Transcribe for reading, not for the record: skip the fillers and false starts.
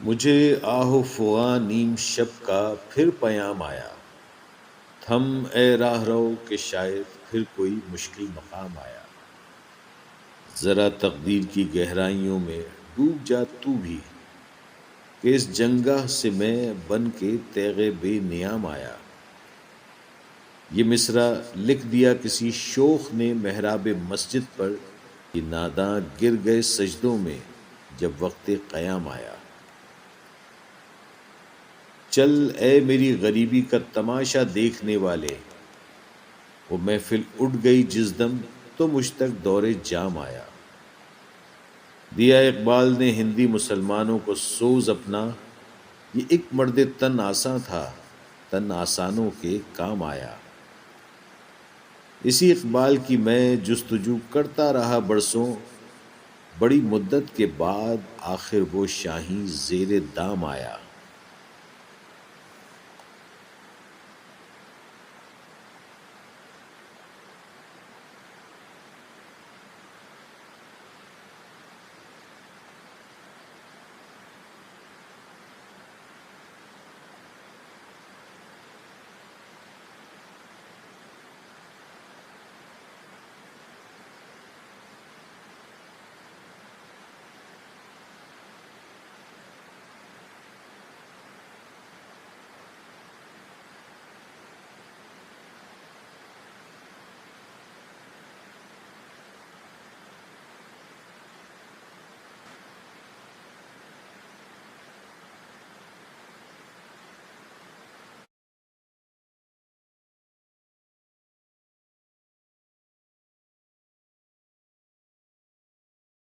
मुझे आहो फ़ुआ नीम शब का फिर पयाम आया। थम ए राहरो के शायद फिर कोई मुश्किल मकाम आया। ज़रा तकदीर की गहराइयों में डूब जा तू भी, कि इस जंगाह से मैं बन के तेगे बेनियाम आया। ये मिसरा लिख दिया किसी शोख ने महराब मस्जिद पर, कि नादां गिर गए सजदों में जब वक्त क़याम आया। चल ए मेरी गरीबी का तमाशा देखने वाले, वो महफिल उठ गई जिस दम तो मुझ तक दौरे जाम आया। दिया इकबाल ने हिंदी मुसलमानों को सोज अपना, ये एक मर्द तन आसा था, तन आसानों के काम आया। इसी इकबाल की मैं जुस्तजू करता रहा बरसों, बड़ी मुद्दत के बाद आखिर वो शाही ज़ेरे दाम आया।